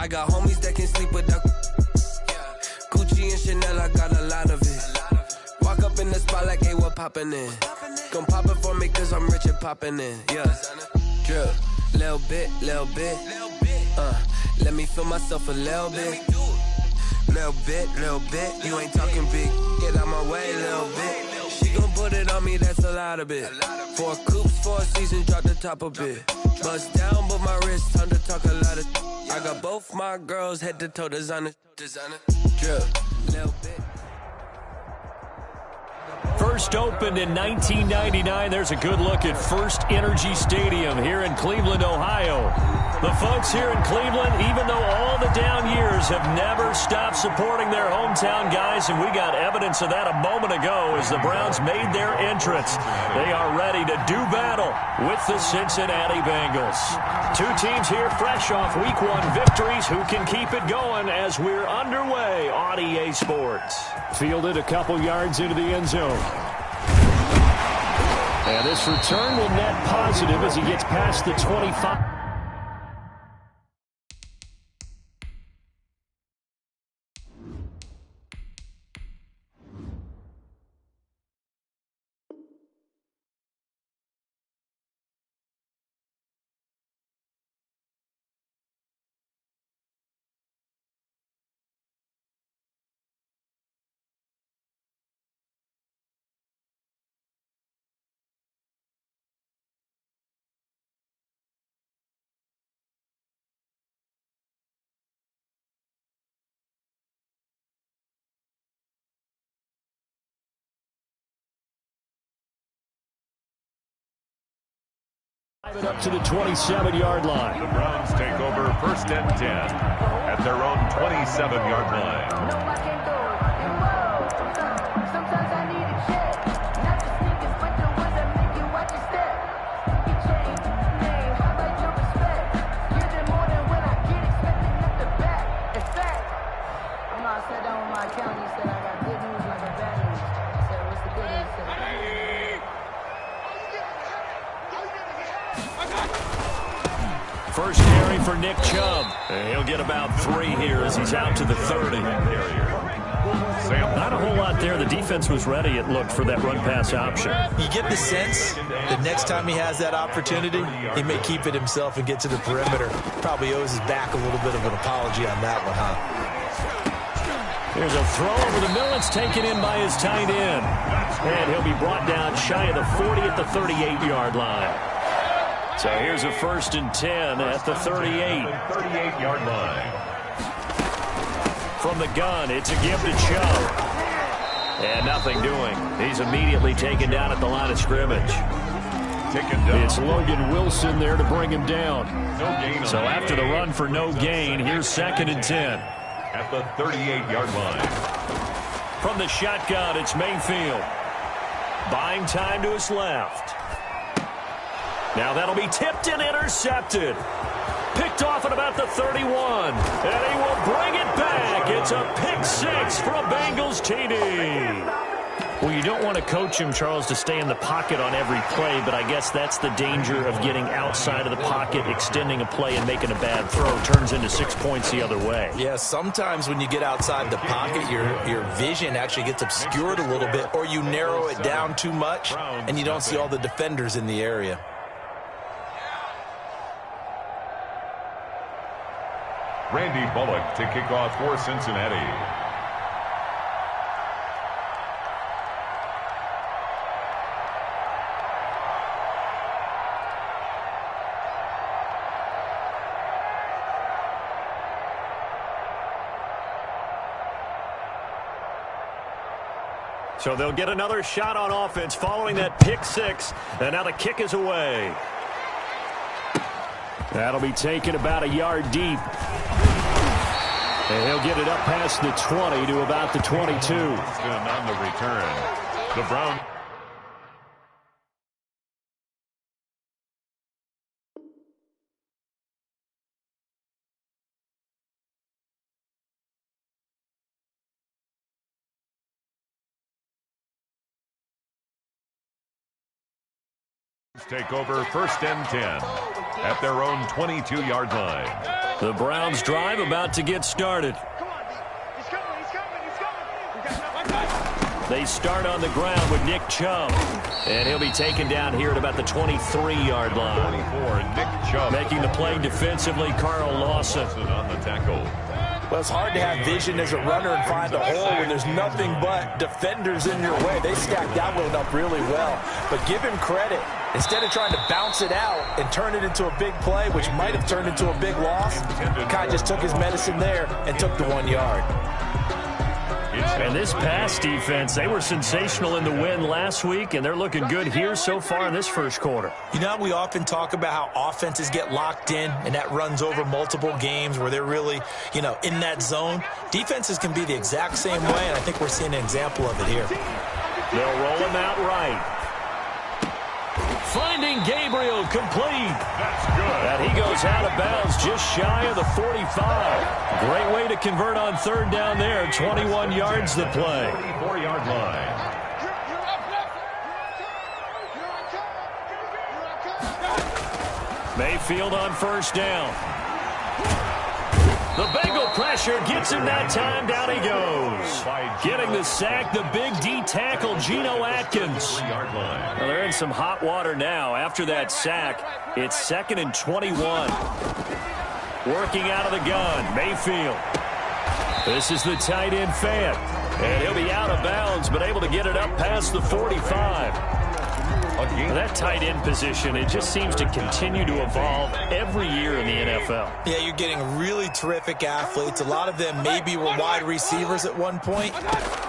I got homies that can sleep without. Gucci and Chanel, I got a lot of it. Walk up in the spot like, hey, what poppin' in? Gon' pop it for me cause I'm rich and poppin' in. Yeah, drip, little bit. Let me feel myself a little bit. Little bit. You ain't talking big. Get out my way, little bit. She gon' put it on me, that's a lot of it. 4 coops, 4 seasons, drop the top a bit. Bust down, but my wrist, time to talk a lot of. I got both my girls head to toe designer. Drip, little bit. First opened in 1999. There's a good look at First Energy Stadium here in Cleveland, Ohio. The folks here in Cleveland, even though all the down years, have never stopped supporting their hometown guys, and we got evidence of that a moment ago as the Browns made their entrance. They are ready to do battle with the Cincinnati Bengals. Two teams here fresh off Week 1 victories. Who can keep it going as we're underway on EA Sports? Fielded a couple yards into the end zone. And this return will net positive as he gets past the 25. Up to the 27-yard line. The Browns take over first and 10 at their own 27-yard line. Sometimes I need a check. Not the sneakers, but the ones that make you watch your step. Your chain, name, how about your respect? Give them more than what I get expecting at the back. In fact, I sat down with my accountant. He said I got good news and I got bad news. I said, what's the good news? He said, First carry for Nick Chubb. And he'll get about 3 here as he's out to the 30. Not a whole lot there. The defense was ready, it looked, for that run-pass option. You get the sense that next time he has that opportunity, he may keep it himself and get to the perimeter. Probably owes his back a little bit of an apology on that one, huh? Here's a throw over the middle. It's taken in by his tight end. And he'll be brought down shy of the 40 at the 38-yard line. So here's a first and 10 at the 38-yard line. From the gun, it's a give to Chubb. And nothing doing. He's immediately taken down at the line of scrimmage. It's Logan Wilson there to bring him down. So after the run for no gain, here's second and 10. At the 38-yard line. From the shotgun, it's Mayfield. Buying time to his left. Now that'll be tipped and intercepted. Picked off at about the 31. And he will bring it back. It's a pick 6 for a Bengals TD. Well, you don't want to coach him, Charles, to stay in the pocket on every play, but I guess that's the danger of getting outside of the pocket, extending a play, and making a bad throw. Turns into 6 points the other way. Yeah, sometimes when you get outside the pocket, your vision actually gets obscured a little bit, or you narrow it down too much, and you don't see all the defenders in the area. Randy Bullock to kick off for Cincinnati. So they'll get another shot on offense following that pick 6, and now the kick is away. That'll be taken about a yard deep. And he'll get it up past the 20 to about the 22. And on the return, the Browns. Take over first and 10 at their own 22-yard line. The Browns drive about to get started. They start on the ground with Nick Chubb. And he'll be taken down here at about the 23-yard line. 24, Nick Chubb. Making the play defensively, Carl Lawson. On the tackle. Well, it's hard to have vision as a runner and find a hole when there's nothing but defenders in your way. They stacked that one up really well. But give him credit. Instead of trying to bounce it out and turn it into a big play, which might have turned into a big loss, Kai just took his medicine there and took the 1 yard. And this pass defense, they were sensational in the win last week, and they're looking good here so far in this first quarter. You know, we often talk about how offenses get locked in, and that runs over multiple games where they're really, in that zone. Defenses can be the exact same way, and I think we're seeing an example of it here. They'll roll him out right. Finding Gabriel complete. That's good. And he goes out of bounds just shy of the 45. Great way to convert on third down there. 21 yards the play. 44-yard line. Mayfield on first down. The Bengal pressure gets him that time. Down he goes. Getting the sack, the big D tackle, Geno Atkins. Well, they're in some hot water now. After that sack, it's 2nd and 21. Working out of the gun, Mayfield. This is the tight end fan. And he'll be out of bounds, but able to get it up past the 45. That tight end position, it just seems to continue to evolve every year in the NFL. Yeah, you're getting really terrific athletes. A lot of them maybe were wide receivers at one point.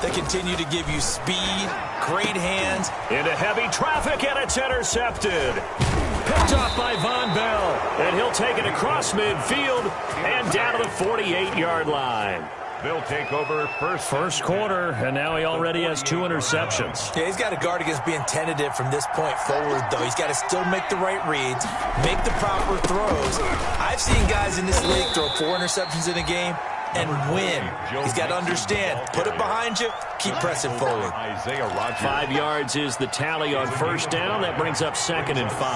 They continue to give you speed, great hands. Into heavy traffic, and it's intercepted. Picked off by Von Bell. And he'll take it across midfield and down to the 48-yard line. They'll take over first quarter, and now he already has 2 interceptions. Yeah, he's got to guard against being tentative from this point forward, though. He's got to still make the right reads, make the proper throws. I've seen guys in this league throw 4 interceptions in a game and win. He's got to understand, put it behind you, keep pressing forward. 5 yards is the tally on first down. That brings up 2nd and 5.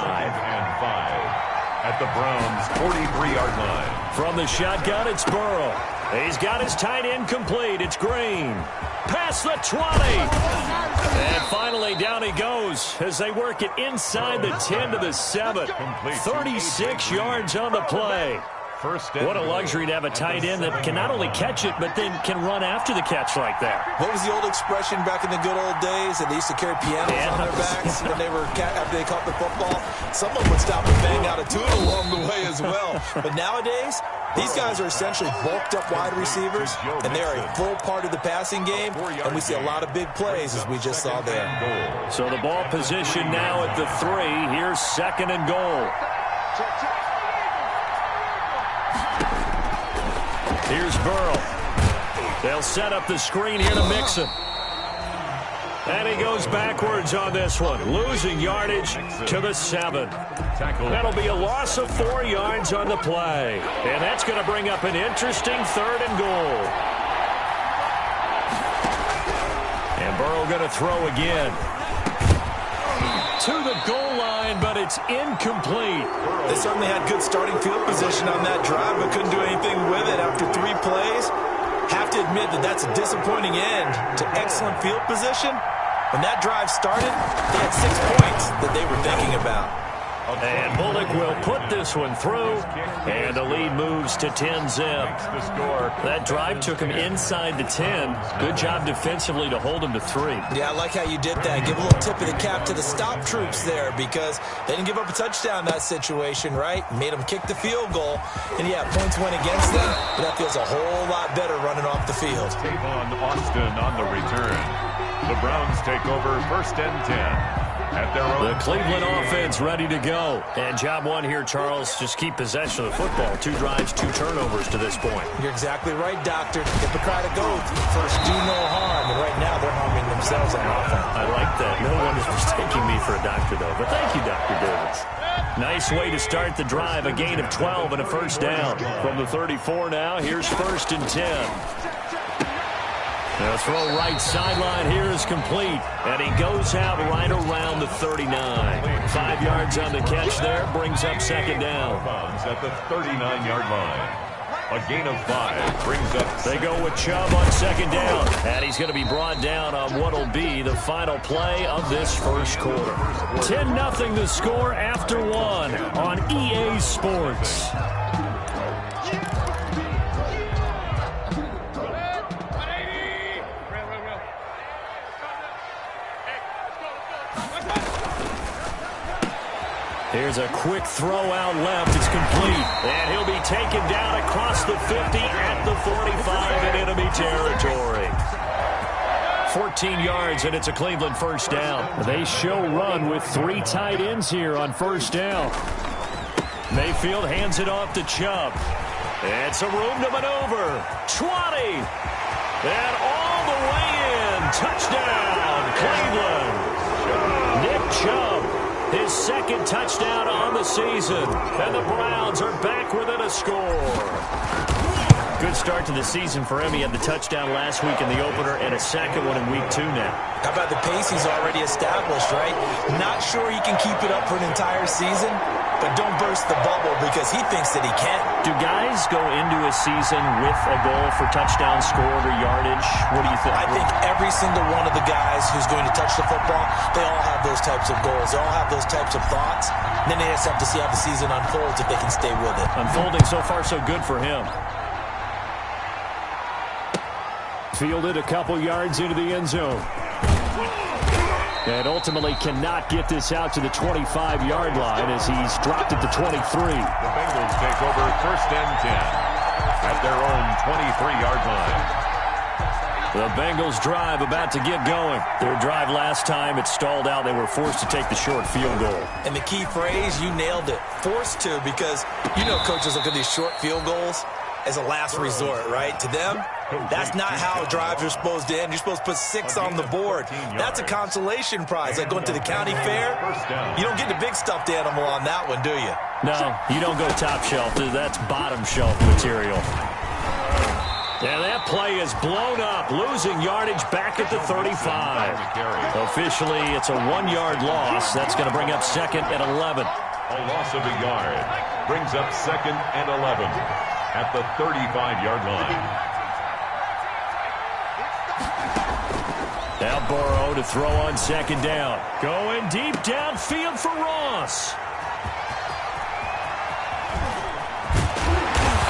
At the Browns' 43-yard line. From the shotgun, it's Burrow. He's got his tight end complete. It's Green. Past the 20. And finally, down he goes as they work it inside the 10 to the 7. 36 yards on the play. What a luxury to have a tight end that can not only catch it, but then can run after the catch like that. What was the old expression back in the good old days? That they used to carry pianos on their backs when they were after they caught the football. Someone would stop and bang out a tune along the way as well. But nowadays, these guys are essentially bulked up wide receivers, and they are a full part of the passing game, and we see a lot of big plays as we just saw there. So the ball position now at the 3. Here's 2nd and goal. Here's Burrow. They'll set up the screen here to Mixon. And he goes backwards on this one, losing yardage to the 7. That'll be a loss of 4 yards on the play. And that's going to bring up an interesting 3rd and goal. And Burrow going to throw again. To the goal line, but it's incomplete. They certainly had good starting field position on that drive, but couldn't do anything with it after 3 plays. Have to admit that that's a disappointing end to excellent field position. When that drive started, they had 6 points that they were thinking about. And Bullock will put this one through, and the lead moves to 10-zip. That drive took him inside the 10. Good job defensively to hold him to 3. Yeah, I like how you did that. Give a little tip of the cap to the stop troops there because they didn't give up a touchdown in that situation, right? Made them kick the field goal. And, yeah, points went against them, but that feels a whole lot better running off the field. Tavon Austin on the return. The Browns take over 1st and 10. The Cleveland offense ready to go. And job one here, Charles, just keep possession of the football. 2 drives, 2 turnovers to this point. You're exactly right, Doctor. Hippocratic oath, first do no harm. And right now they're harming themselves on offense. I like that. No one is mistaking me for a doctor, though. But thank you, Dr. Davis. Nice way to start the drive. A gain of 12 and a first down. From the 34 now, here's 1st and 10. The throw right sideline here is complete, and he goes out right around the 39. 5 yards on the catch there, brings up 2nd down. At the 39-yard line. A gain of 5 brings up. They go with Chubb on second down. And he's going to be brought down on what will be the final play of this first quarter. 10-0 the score after 1 on EA Sports. Here's a quick throw out left. It's complete. And he'll be taken down across the 50 at the 45 in enemy territory. 14 yards, and it's a Cleveland first down. They show run with 3 tight ends here on first down. Mayfield hands it off to Chubb. And some room to maneuver. 20. And all the way in. Touchdown, Cleveland. Nick Chubb. His second touchdown on the season. And the Browns are back within a score. Good start to the season for him. He had the touchdown last week in the opener and a second one in week 2 now. How about the pace he's already established, right? Not sure he can keep it up for an entire season, but don't burst the bubble because he thinks that he can. Do guys go into a season with a goal for touchdown scored or yardage? What do you think? I think every single one of the guys who's going to touch the football, they all have those types of goals. They all have those types of thoughts. And then they just have to see how the season unfolds if they can stay with it. Unfolding so far so good for him. Fielded a couple yards into the end zone. And ultimately cannot get this out to the 25-yard line as he's dropped at the 23. The Bengals take over first and 10 at their own 23-yard line. The Bengals drive about to get going. Their drive last time, it stalled out. They were forced to take the short field goal. And the key phrase, you nailed it, forced to, because you know coaches look at these short field goals as a last resort, right? To them, that's not how drives are supposed to end. You're supposed to put 6 on the board. That's a consolation prize, like going to the county fair. You don't get the big stuffed animal on that one, do you? No, you don't go top shelf. That's bottom shelf material. And that play is blown up, losing yardage back at the 35. Officially, it's a 1-yard loss. That's going to bring up second and 11. A loss of a yard brings up second and 11 at the 35-yard line. Now Burrow to throw on second down. Going deep downfield for Ross.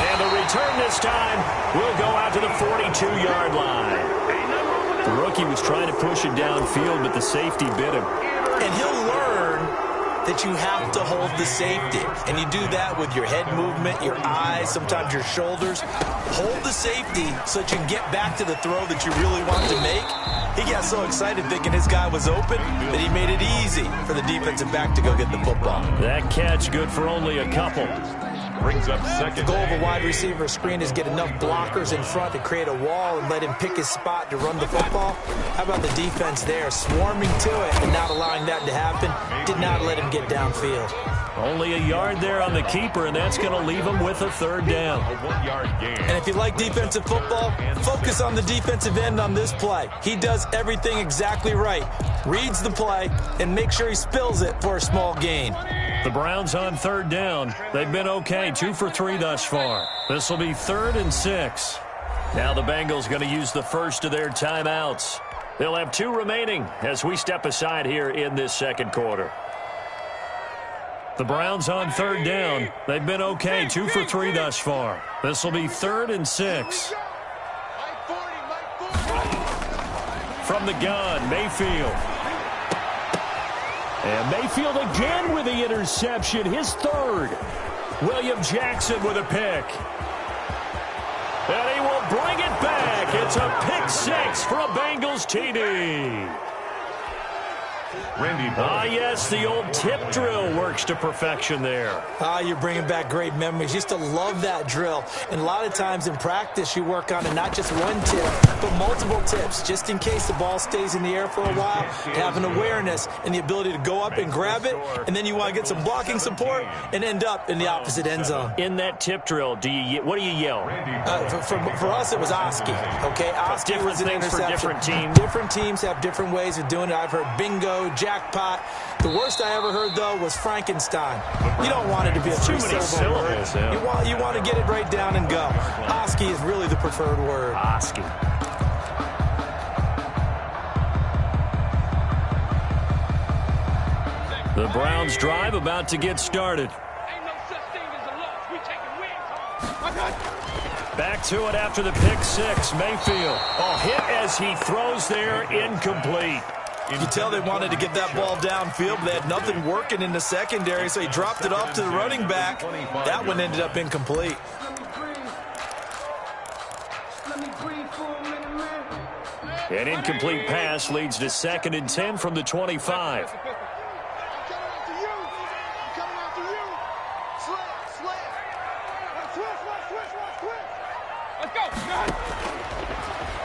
And the return this time will go out to the 42-yard line. The rookie was trying to push it downfield, but the safety bit him. And he'll learn that you have to hold the safety. And you do that with your head movement, your eyes, sometimes your shoulders. Hold the safety so that you can get back to the throw that you really want to make. He got so excited thinking his guy was open that he made it easy for the defensive back to go get the football. That catch good for only a couple. Brings up second. The goal of a wide receiver screen is get enough blockers in front to create a wall and let him pick his spot to run the football. How about the defense there, swarming to it and not allowing that to happen? Did not let him get downfield. Only a yard there on the keeper, and that's going to leave him with a third down. A 1-yard gain. And if you like defensive football, focus on the defensive end on this play. He does everything exactly right. Reads the play and make sure he spills it for a small gain. The Browns on third down. They've been okay, 2 for 3 thus far. This will be 3rd and 6. Now the Bengals going to use the first of their timeouts. They'll have 2 remaining as we step aside here in this second quarter. The Browns on third down. They've been okay, 2 for 3 thus far. This will be 3rd and 6. From the gun, Mayfield. And Mayfield again with the interception, his 3rd. William Jackson with a pick. And he will bring it back. It's a pick 6 for a Bengals TD. Yes, the old tip drill works to perfection there. You're bringing back great memories. Used to love that drill. And a lot of times in practice, you work on it, not just one tip, but multiple tips, just in case the ball stays in the air for a while. Have an awareness and the ability to go up and grab it, and then you want to get some blocking support and end up in the opposite end zone. In that tip drill, what do you yell? For us, it was Oski. Okay, Oski was an interception. For different teams. Different teams have different ways of doing it. I've heard bingo. bingo, jackpot. The worst I ever heard, though, was Frankenstein. You don't want it to be a Too many three-syllable word. syllables, yeah. You want to get it right down and go. Oski is really the preferred word. Oski. The Browns drive about to get started. Back to it after the pick six. Mayfield. Oh, hit as he throws there, incomplete. You could tell they wanted to get that ball downfield, but they had nothing working in the secondary, so he dropped it off to the running back. That one ended up incomplete. An incomplete pass leads to 2nd and 10 from the 25.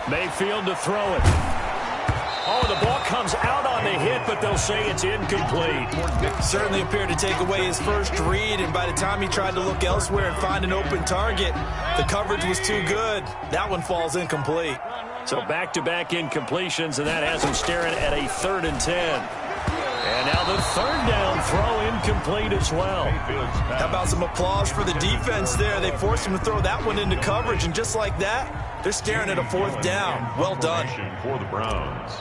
Mayfield to throw it. Oh, the ball comes out on the hit, but they'll say it's incomplete. Certainly appeared to take away his first read, and by the time he tried to look elsewhere and find an open target, the coverage was too good. That one falls incomplete. So back-to-back incompletions, and that has him staring at a 3rd and 10. And now the 3rd down throw incomplete as well. How about some applause for the defense there? They forced him to throw that one into coverage, and just like that, they're staring at a 4th down. Well done. For the Browns.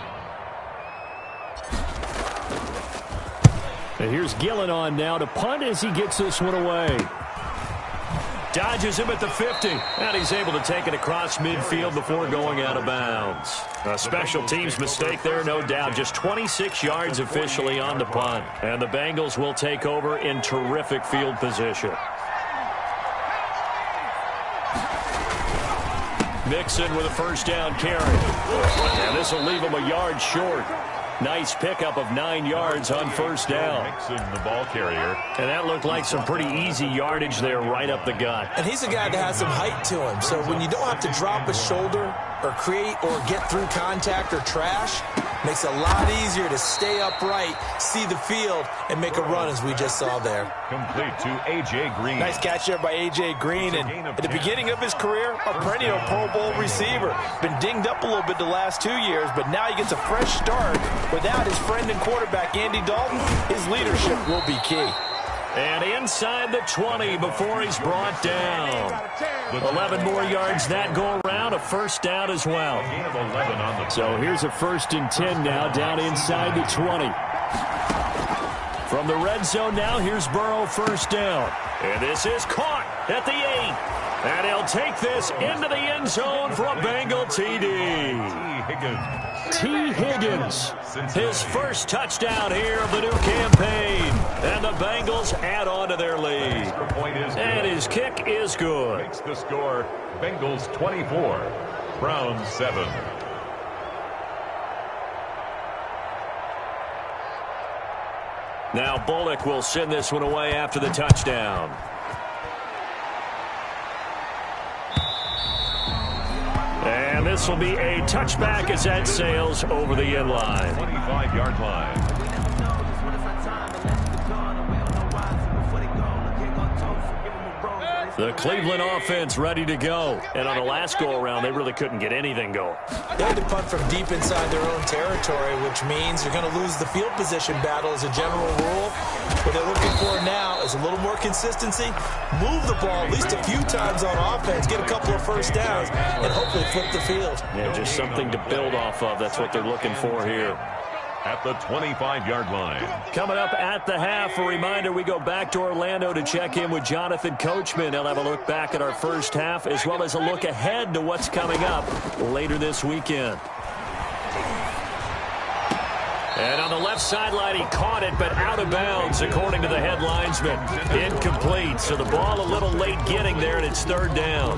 And here's Gillen on now to punt as he gets this one away. Dodges him at the 50, and he's able to take it across midfield before going out of bounds. A special teams mistake there, no doubt. Just 26 yards officially on the punt. And the Bengals will take over in terrific field position. Mixon with a 1st down carry. And this will leave him a yard short. Nice pickup of 9 yards on 1st down. Mixon, the ball carrier. And that looked like some pretty easy yardage there right up the gut. And he's a guy that has some height to him, so when you don't have to drop a shoulder or create or get through contact or trash, makes it a lot easier to stay upright, see the field, and make a run as we just saw there. Complete to A.J. Green. Nice catch there by A.J. Green, and at the beginning of his career, a perennial Pro Bowl receiver. Been dinged up a little bit the last 2 years, but now he gets a fresh start. Without his friend and quarterback, Andy Dalton, his leadership will be key. And inside the 20 before he's brought down. 11 more yards that go around, a 1st down as well. So here's a 1st and 10 now down inside the 20. From the red zone now, here's Burrow 1st down. And this is caught at the 8. And he'll take this into the end zone for a Bengal TD. T. Higgins, his 1st touchdown here of the new campaign. And the Bengals add on to their lead. And his kick is good. Makes the score Bengals 24, Browns 7. Now Bullock will send this one away after the touchdown. And this will be a touchback as that sails over the end line. 25-yard line. The Cleveland offense ready to go. And on the last go-around, they really couldn't get anything going. They had to punt from deep inside their own territory, which means you're going to lose the field position battle as a general rule. What they're looking for now is a little more consistency, move the ball at least a few times on offense, get a couple of 1st downs, and hopefully flip the field. Yeah, just something to build off of. That's what they're looking for here. At the 25-yard line. Coming up at the half, a reminder, we go back to Orlando to check in with Jonathan Coachman. He'll have a look back at our 1st half as well as a look ahead to what's coming up later this weekend. And on the left sideline, he caught it, but out of bounds, according to the head linesman. Incomplete, so the ball a little late getting there, and it's 3rd down.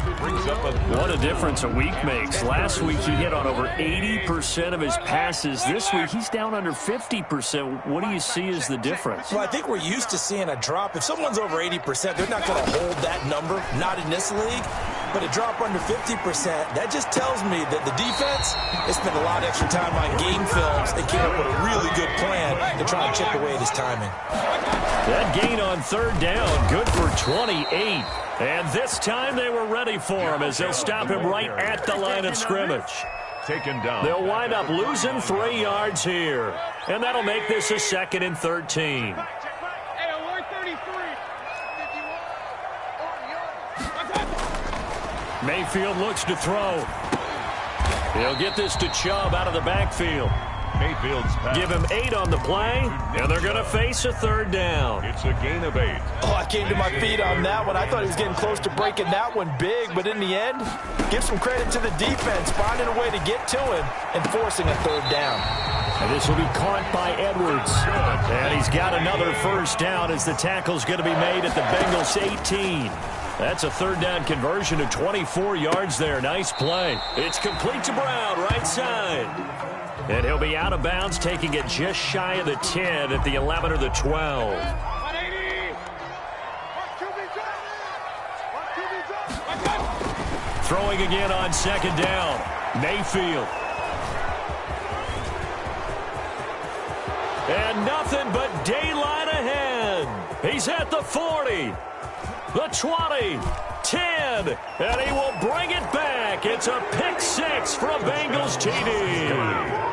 What a difference a week makes. Last week, he hit on over 80% of his passes. This week, he's down under 50%. What do you see as the difference? Well, I think we're used to seeing a drop. If someone's over 80%, they're not going to hold that number, not in this league. But a drop under 50%, that just tells me that the defense has spent a lot of extra time on game films and came up with a really good plan to try and chip away at his timing. That gain on 3rd down, good for 28. And this time they were ready for him as they'll stop him right at the line of scrimmage. taken down. They'll wind up losing 3 yards here. And that'll make this a 2nd and 13. Mayfield looks to throw. He'll get this to Chubb out of the backfield. Mayfield's pass. Give him 8 on the play, and they're going to face a 3rd down. It's a gain of 8. Oh, I came to my feet on that one. I thought he was getting close to breaking that one big, but in the end, give some credit to the defense, finding a way to get to him and forcing a 3rd down. And this will be caught by Edwards. And he's got another 1st down as the tackle's going to be made at the Bengals 18. That's a 3rd down conversion of 24 yards there. Nice play. It's complete to Brown, right side. And he'll be out of bounds, taking it just shy of the 10 at the 11 or the 12. Throwing again on 2nd down. Mayfield. And nothing but daylight ahead. He's at the 40, the 20, 10, and he will bring it back. It's a pick 6 for a Bengals TD.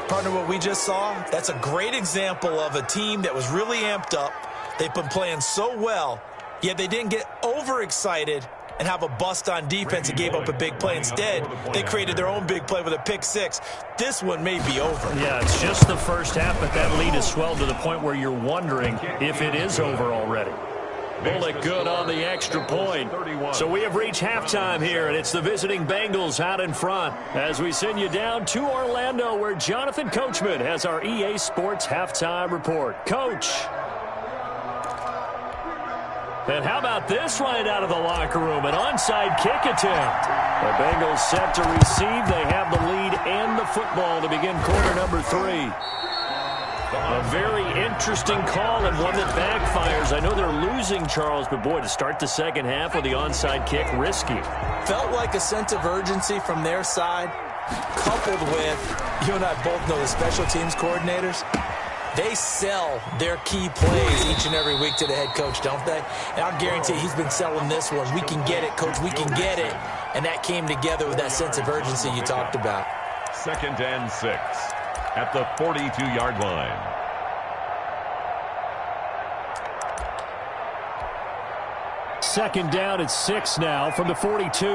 Partner, what we just saw, that's a great example of a team that was really amped up. They've been playing so well, yet they didn't get overexcited and have a bust on defense and gave up a big play. Instead, they created their own big play with a pick 6. This one may be over. Yeah, it's just the first half, but that lead has swelled to the point where you're wondering if it is over already. Bullock good on the extra point. So we have reached halftime here, and it's the visiting Bengals out in front as we send you down to Orlando, where Jonathan Coachman has our EA Sports halftime report. Coach. And how about this right out of the locker room? An onside kick attempt. The Bengals set to receive. They have the lead and the football to begin quarter number 3. A very interesting call and one that backfires. I know they're losing, Charles, but boy, to start the 2nd half with the onside kick, risky. Felt like a sense of urgency from their side, coupled with, you and I both know the special teams coordinators, they sell their key plays each and every week to the head coach, don't they? And I'll guarantee he's been selling this one. We can get it, coach, we can get it. And that came together with that sense of urgency you talked about. 2nd and 6 at the 42-yard line. Second down at 6 now from the 42.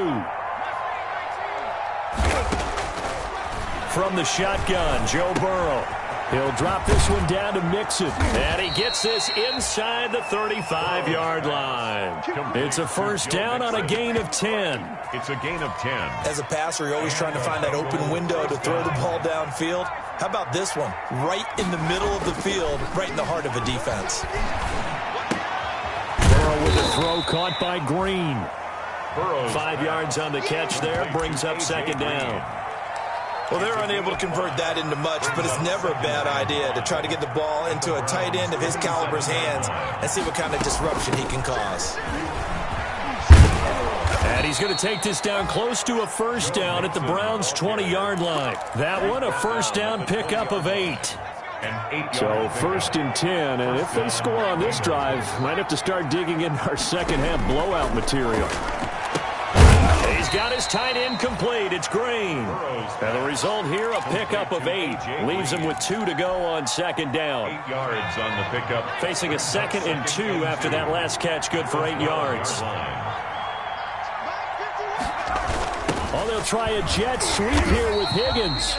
From the shotgun, Joe Burrow. He'll drop this one down to Mixon. And he gets this inside the 35-yard line. It's a 1st down on a gain of 10. It's a gain of 10. As a passer, you're always trying to find that open window to throw the ball downfield. How about this one? Right in the middle of the field, right in the heart of a defense. Burrow with a throw caught by Green. 5 yards on the catch there, brings up 2nd down. Well, they're unable to convert that into much, but it's never a bad idea to try to get the ball into a tight end of his caliber's hands and see what kind of disruption he can cause. And he's going to take this down close to a 1st down at the Browns' 20-yard line. That one, a 1st down pickup of 8. So 1st and 10, and if they score on this drive, might have to start digging in our 2nd half blowout material. He's got his tight end complete. It's Green. And the result here, a pickup of 8. Leaves him with 2 to go on 2nd down. 8 yards on the pickup. Facing a 2nd and 2 after that last catch, good for 8 yards. Oh, they'll try a jet sweep here with Higgins.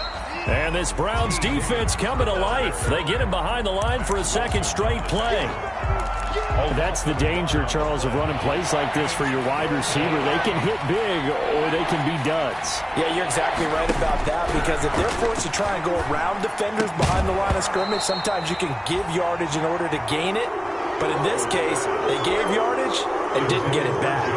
And this Browns defense coming to life. They get him behind the line for a 2nd straight play. Oh, that's the danger, Charles, of running plays like this for your wide receiver. They can hit big or they can be duds. Yeah, you're exactly right about that, because if they're forced to try and go around defenders behind the line of scrimmage, sometimes you can give yardage in order to gain it. But in this case, they gave yardage and didn't get it back.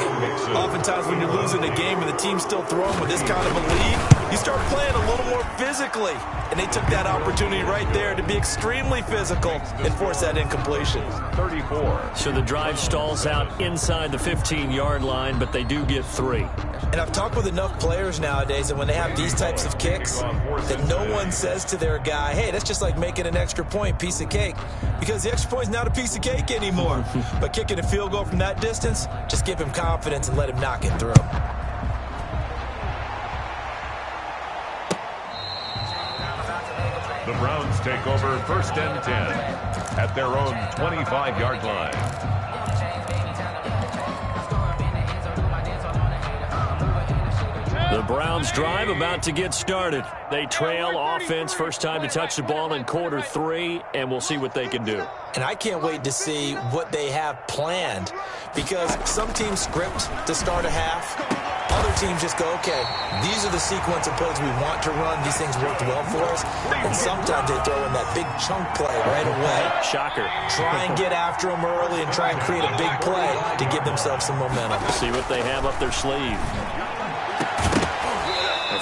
Oftentimes when you're losing a game and the team's still throwing with this kind of a lead, you start playing a little more physically. And they took that opportunity right there to be extremely physical and force that incompletion. 34. So the drive stalls out inside the 15-yard line, but they do get 3. And I've talked with enough players nowadays that when they have these types of kicks, that no one says to their guy, hey, that's just like making an extra point, piece of cake. Because the extra point is not a piece of cake anymore. But kicking a field goal from that distance, just give him confidence and let him knock it through. take over 1st and 10 at their own 25-yard line. The Browns drive about to get started. They trail offense, first time to touch the ball in quarter 3, and we'll see what they can do. And I can't wait to see what they have planned, because some teams script to start a half. Other teams just go, okay, these are the sequence of plays we want to run. These things worked well for us. And sometimes they throw in that big chunk play right away. Shocker. Try and get after them early and try and create a big play to give themselves some momentum. See what they have up their sleeve.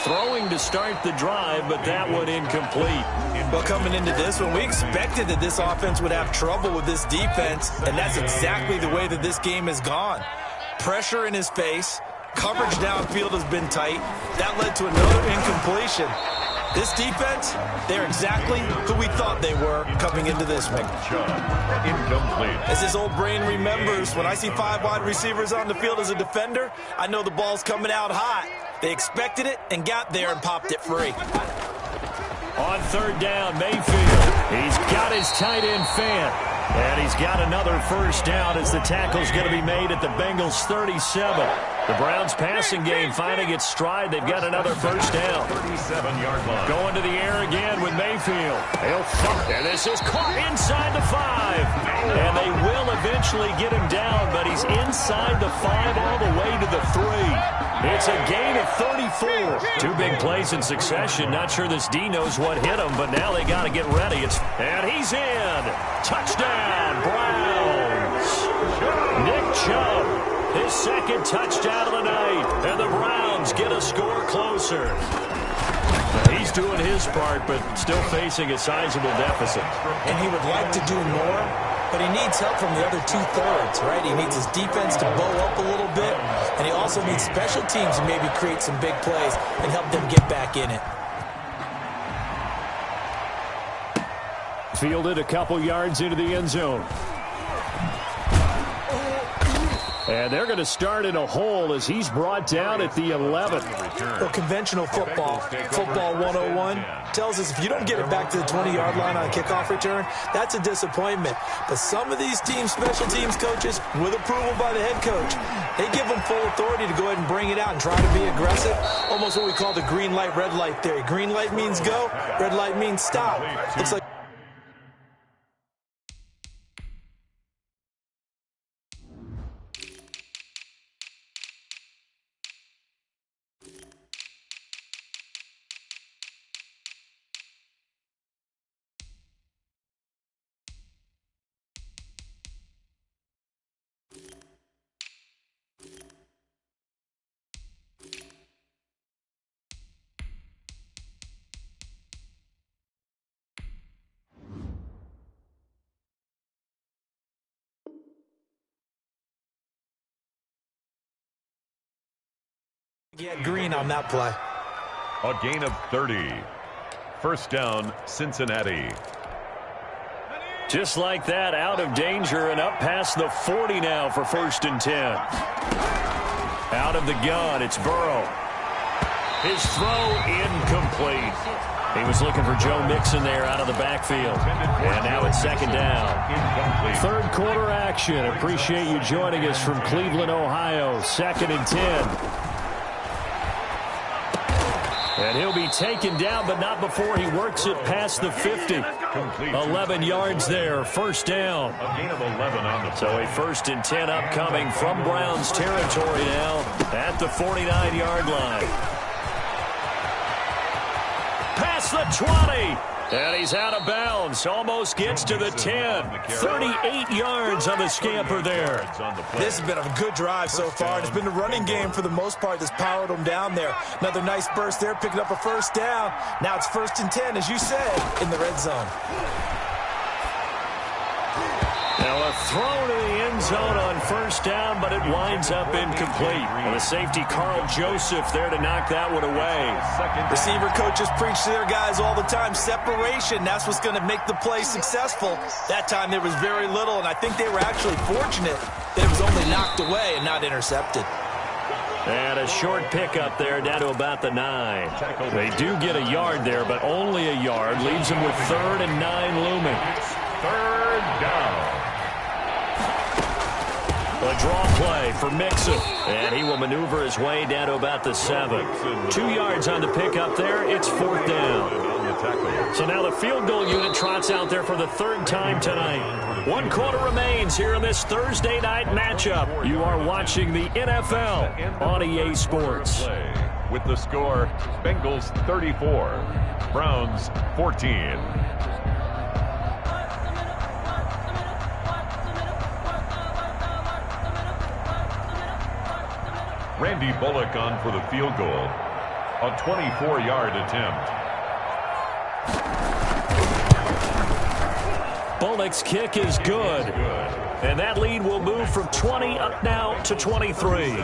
Throwing to start the drive, but that one incomplete. Well, coming into this one, we expected that this offense would have trouble with this defense, and that's exactly the way that this game has gone. Pressure in his face. Coverage downfield has been tight. That led to another incompletion. This defense, they're exactly who we thought they were coming into this one. Incomplete. As his old brain remembers, when I see 5 wide receivers on the field as a defender, I know the ball's coming out hot. They expected it and got there and popped it free. On 3rd down, Mayfield. He's got his tight end Fant. And he's got another first down as the tackle's going to be made at the Bengals 37. The Browns passing game finding its stride. They've got another first down. 37-yard line. Going to the air again with Mayfield. He'll thump, and this is caught inside the 5. And they will eventually get him down, but he's inside the 5 all the way to the 3. It's a gain of 34. 2 big plays in succession. Not sure this D knows what hit him, but now they got to get ready. And he's in. Touchdown, Browns. Nick Chubb, his 2nd touchdown of the night. And the Browns get a score closer. He's doing his part, but still facing a sizable deficit. And he would like to do more, but he needs help from the other 2/3, right? He needs his defense to bow up a little bit, and he also needs special teams to maybe create some big plays and help them get back in it. Fielded a couple yards into the end zone. And they're going to start in a hole as he's brought down at the 11. Well, conventional football 101, tells us if you don't get it back to the 20-yard line on a kickoff return, that's a disappointment. But some of these teams, special teams coaches, with approval by the head coach, they give them full authority to go ahead and bring it out and try to be aggressive. Almost what we call the green light, red light theory. Green light means go, red light means stop. Looks like get green on that play. A gain of 30. First down, Cincinnati. Just like that, out of danger and up past the 40 now for 1st and 10. Out of the gun, it's Burrow. His throw incomplete. He was looking for Joe Mixon there out of the backfield. And now it's 2nd down. 3rd quarter action. Appreciate you joining us from Cleveland, Ohio. 2nd and 10. And he'll be taken down, but not before he works it past the 50. 11 yards there, first down. A gain of 11 on the play. So a 1st and 10 upcoming from Browns territory now at the 49-yard line. Past the 20. And he's out of bounds. Almost gets to the 10. 38 yards on the scamper there. This has been a good drive so far. It's been the running game for the most part that's powered them down there. Another nice burst there, picking up a first down. Now it's 1st and 10, as you said, in the red zone. Now a throw to the end zone on first down, but it winds up incomplete. And the safety, Carl Joseph, there to knock that one away. Receiver coaches preach to their guys all the time. Separation, that's what's going to make the play successful. That time there was very little, and I think they were actually fortunate that it was only knocked away and not intercepted. And a short pickup there down to about the 9. They do get a yard there, but only a yard. Leaves them with 3rd and 9 looming. 3rd down. A draw play for Mixon, and he will maneuver his way down to about the 7. 2 yards on the pickup there. It's 4th down. So now the field goal unit trots out there for the 3rd time tonight. 1 quarter remains here in this Thursday night matchup. You are watching the NFL on EA Sports. With the score, Bengals 34, Browns 14. Randy Bullock on for the field goal. A 24-yard attempt. Bullock's kick is good. And that lead will move from 20 up now to 23.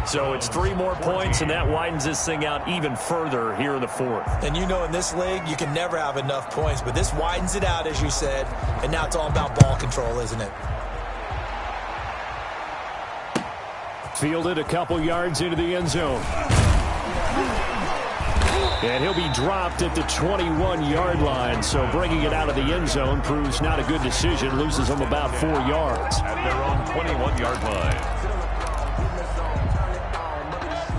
So it's 3 more points, and that widens this thing out even further here in the 4th. And you know in this league, you can never have enough points, but this widens it out, as you said, and now it's all about ball control, isn't it? Fielded a couple yards into the end zone. And he'll be dropped at the 21-yard line, so bringing it out of the end zone proves not a good decision. Loses them about 4 yards. At their own 21-yard line.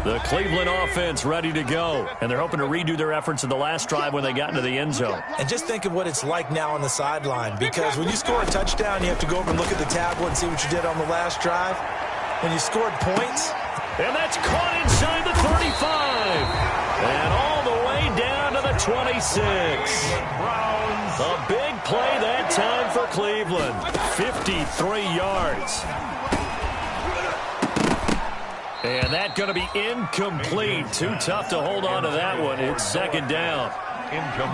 The Cleveland offense ready to go, and they're hoping to redo their efforts in the last drive when they got into the end zone. And just think of what it's like now on the sideline, because when you score a touchdown, you have to go over and look at the tablet and see what you did on the last drive. When you scored points. And that's caught inside the 35. And all the way down to the 26. A big play that time for Cleveland. 53 yards. And that's going to be incomplete. Too tough to hold on to that one. It's 2nd down.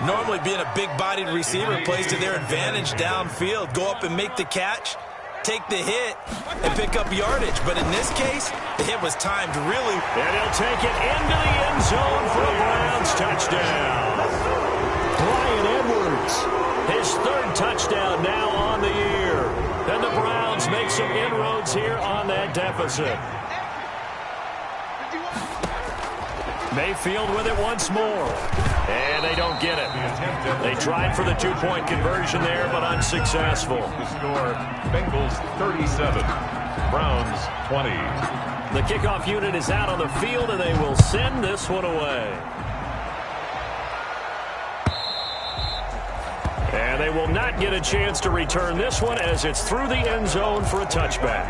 Normally being a big-bodied receiver plays to their advantage downfield. Go up and make the catch, take the hit, and pick up yardage. But in this case, the hit was timed really. And he'll take it into the end zone for a Browns touchdown. Bryan Edwards, his 3rd touchdown now on the year. And the Browns make some inroads here on that deficit. Mayfield with it once more. And they don't get it. They tried for the 2-point conversion there, but unsuccessful. The score, Bengals 37, Browns 20. The kickoff unit is out on the field, and they will send this one away. And they will not get a chance to return this one as it's through the end zone for a touchback.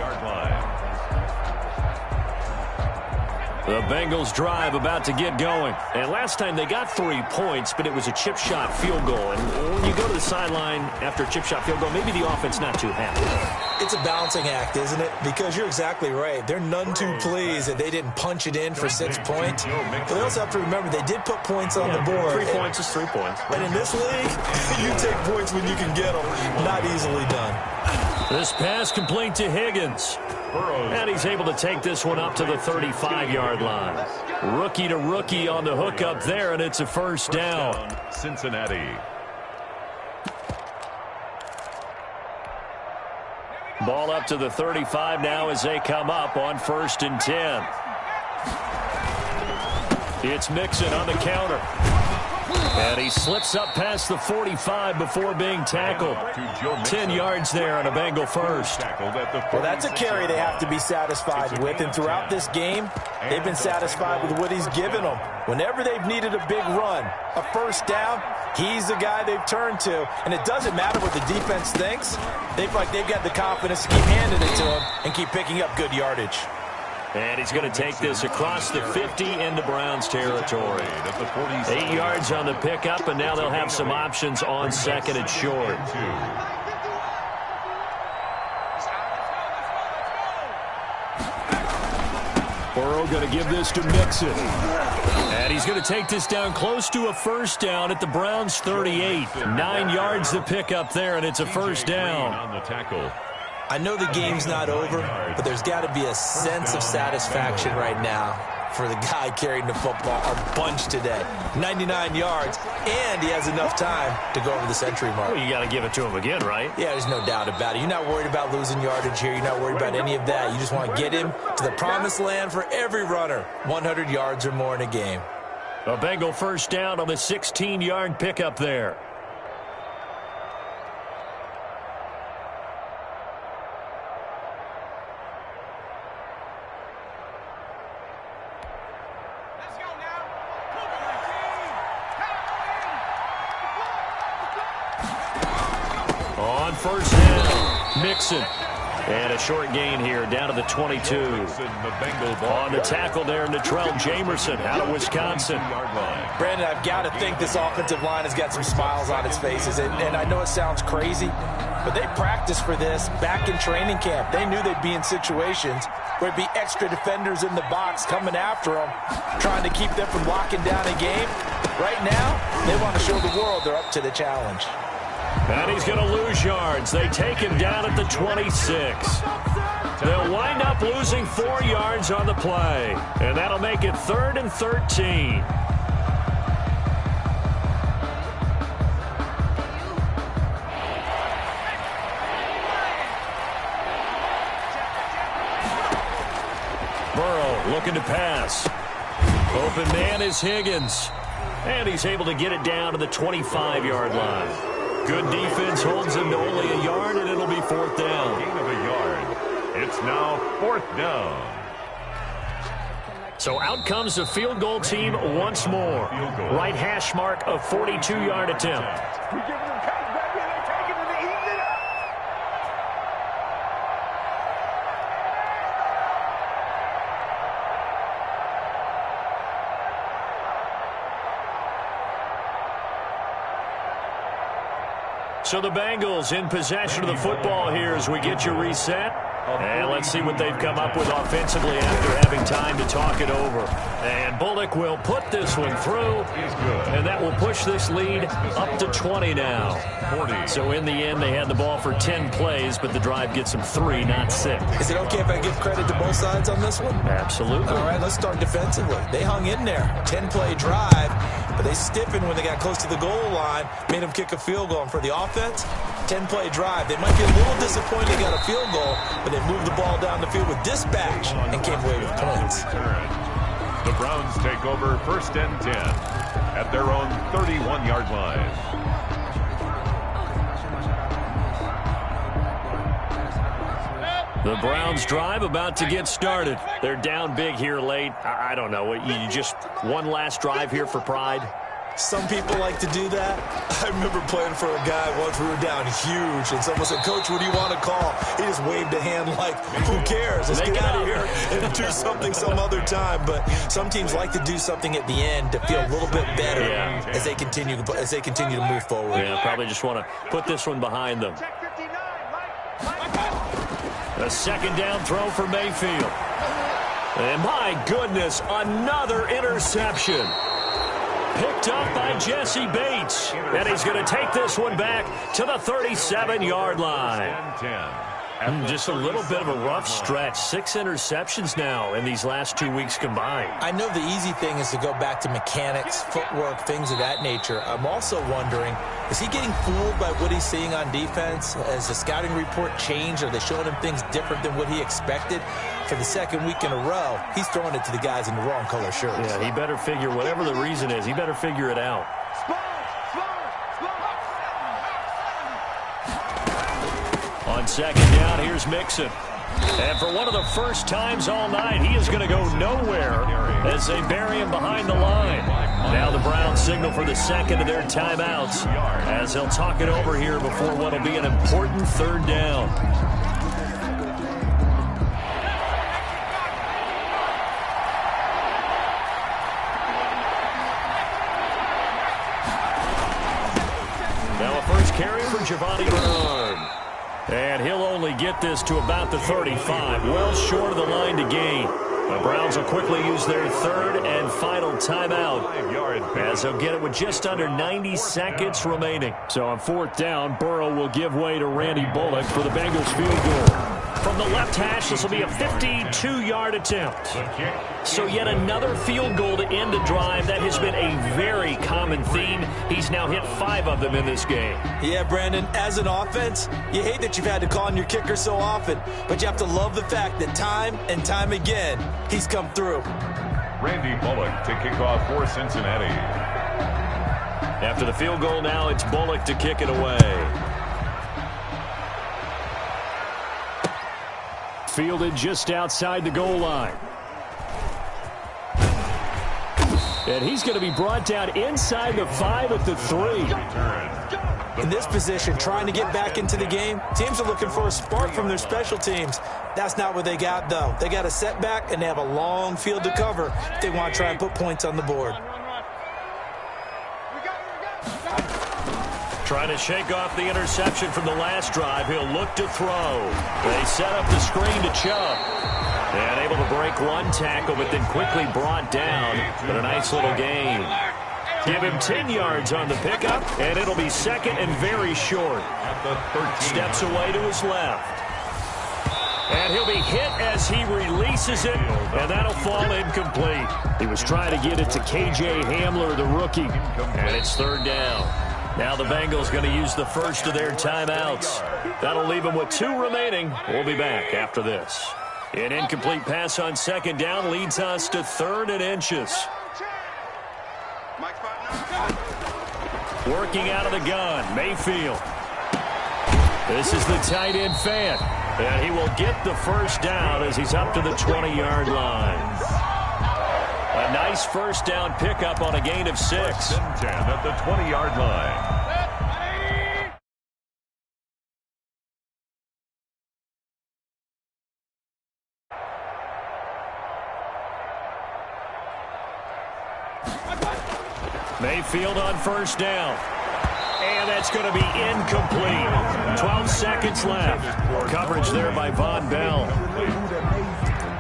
The Bengals drive about to get going. And last time they got 3 points, but it was a chip shot field goal. And when you go to the sideline after a chip shot field goal, maybe the offense not too happy. It's a balancing act, isn't it? Because you're exactly right. They're none too pleased that they didn't punch it in for 6 points. But they also have to remember they did put points on the board. 3 points is 3 points. And in this league, you take points when you can get them. Not easily done. This pass complete to Higgins. And he's able to take this one up to the 35-yard line. Rookie to rookie on the hookup there, and it's a 1st down. Cincinnati. Ball up to the 35 now as they come up on 1st and 10. It's Mixon on the counter. And he slips up past the 45 before being tackled. 10 yards there on a Bengal first. Well, that's a carry they have to be satisfied with. And throughout this game, they've been satisfied with what he's given them. Whenever they've needed a big run, a 1st down, he's the guy they've turned to. And it doesn't matter what the defense thinks. They've got the confidence to keep handing it to him and keep picking up good yardage. And he's going to take this across the 50 into Browns territory. 8 yards on the pickup, and now they'll have some options on 2nd and short. Burrow going to give this to Mixon. And he's going to take this down close to a 1st down at the Browns 38. 9 yards to pick up there, and it's a 1st down. On the tackle. I know the game's not over, but there's got to be a sense of satisfaction right now for the guy carrying the football a bunch today. 99 yards, and he has enough time to go over the century mark. Well, you got to give it to him again, right? Yeah, there's no doubt about it. You're not worried about losing yardage here. You're not worried about any of that. You just want to get him to the promised land for every runner. 100 yards or more in a game. A Bengal first down on the 16-yard pickup there. On first down, Mixon. And a short gain here, down to the 22. On the tackle there, Natrell Jamerson out of Wisconsin. Brandon, I've got to think this offensive line has got some smiles on its faces. And I know it sounds crazy, but they practiced for this back in training camp. They knew they'd be in situations where there'd be extra defenders in the box coming after them, trying to keep them from locking down a game. Right now, they want to show the world they're up to the challenge. And he's going to lose yards. They take him down at the 26. They'll wind up losing 4 yards on the play. And that'll make it 3rd and 13. Burrow looking to pass. Open man is Higgins. And he's able to get it down to the 25-yard line. Good defense holds him to only a yard, and it'll be 4th down. Gain of a yard. It's now 4th down. So out comes the field goal team once more. Right hash mark of 42-yard attempt. So the Bengals in possession of the football here as we get you reset. And let's see what they've come up with offensively after having time to talk it over. And Bullock will put this one through. And that will push this lead up to 20 now. 40. So in the end, they had the ball for 10 plays, but the drive gets them 3, not 6. Is it okay if I give credit to both sides on this one? Absolutely. All right, let's start defensively. They hung in there. 10-play drive, but they stiffened when they got close to the goal line, made them kick a field goal. And for the offense, 10-play drive. They might be a little disappointed they got a field goal, but they moved the ball down the field with dispatch and came away with points. The Browns take over 1st and 10 at their own 31-yard line. The Browns drive about to get started. They're down big here late. I don't know. You just one last drive here for pride? Some people like to do that. I remember playing for a guy once. We were down huge, and someone said, "Coach, what do you want to call?" He just waved a hand like, "Who cares? Let's get out of here and do something some other time." But some teams like to do something at the end to feel a little bit better as they continue to move forward. Yeah, probably just want to put this one behind them. A 2nd down throw for Mayfield. And my goodness, another interception. Picked up by Jesse Bates. And he's going to take this one back to the 37-yard line. Just a little bit of a rough stretch. 6 interceptions now in these last 2 weeks combined. I know the easy thing is to go back to mechanics, footwork, things of that nature. I'm also wondering, is he getting fooled by what he's seeing on defense? Has the scouting report changed? Are they showing him things different than what he expected? For the 2nd week in a row, he's throwing it to the guys in the wrong color shirts. Yeah, he better figure, whatever the reason is, he better figure it out. On 2nd down, here's Mixon. And for one of the first times all night, he is going to go nowhere as they bury him behind the line. Now the Browns signal for the 2nd of their timeouts as they'll talk it over here before what will be an important 3rd down. Now a first carry for Giovanni Bernard. And he'll only get this to about the 35, well short of the line to gain. The Browns will quickly use their 3rd and final timeout as they'll get it with just under 90 seconds remaining. So on 4th down, Burrow will give way to Randy Bullock for the Bengals field goal. From the left hash, this will be a 52-yard attempt. So yet another field goal to end a drive. That has been a very common theme. He's now hit 5 of them in this game. Yeah, Brandon, as an offense, you hate that you've had to call on your kicker so often, but you have to love the fact that time and time again, he's come through. Randy Bullock to kick off for Cincinnati. After the field goal now, it's Bullock to kick it away. Fielded just outside the goal line. And he's going to be brought down inside the 5 at the 3. In this position, trying to get back into the game, teams are looking for a spark from their special teams. That's not what they got, though. They got a setback, and they have a long field to cover if they want to try and put points on the board. Trying to shake off the interception from the last drive. He'll look to throw. They set up the screen to Chubb. And able to break one tackle, but then quickly brought down. But a nice little gain. Give him 10 yards on the pickup, and it'll be second and very short. Steps away to his left. And he'll be hit as he releases it, and that'll fall incomplete. He was trying to get it to K.J. Hamler, the rookie, and it's third down. Now the Bengals going to use the first of their timeouts. That'll leave them with 2 remaining. We'll be back after this. An incomplete pass on second down leads us to 3rd and inches. Working out of the gun, Mayfield. This is the tight end fan. And he will get the first down as he's up to the 20-yard line. A nice first down pickup on a gain of 6. 10 at the 20-yard line. Mayfield on first down. And that's going to be incomplete. 12 seconds left. Coverage there by Von Bell.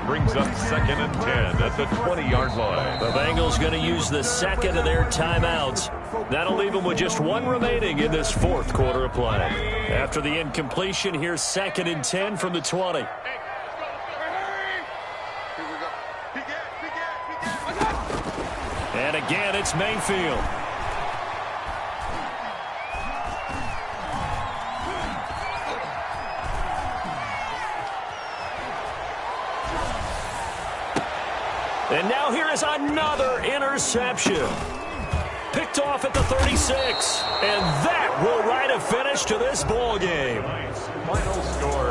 Brings up 2nd and 10 at the 20-yard line. The Bengals going to use the second of their timeouts. That'll leave them with just 1 remaining in this 4th quarter of play. After the incompletion, here's 2nd and 10 from the 20. And again, it's Mayfield. And now here is another interception. Picked off at the 36. And that will write a finish to this ball game. Final score.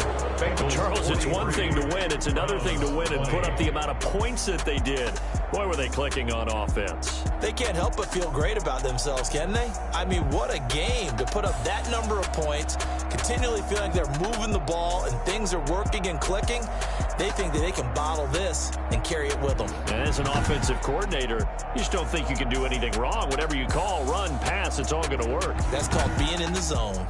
Charles, it's one thing to win. It's another thing to win and put up the amount of points that they did. Boy, were they clicking on offense. They can't help but feel great about themselves, can they? I mean, what a game to put up that number of points, continually feeling like they're moving the ball and things are working and clicking. They think that they can bottle this and carry it with them. And as an offensive coordinator, you just don't think you can do anything wrong. Whatever you call, run, pass, it's all going to work. That's called being in the zone.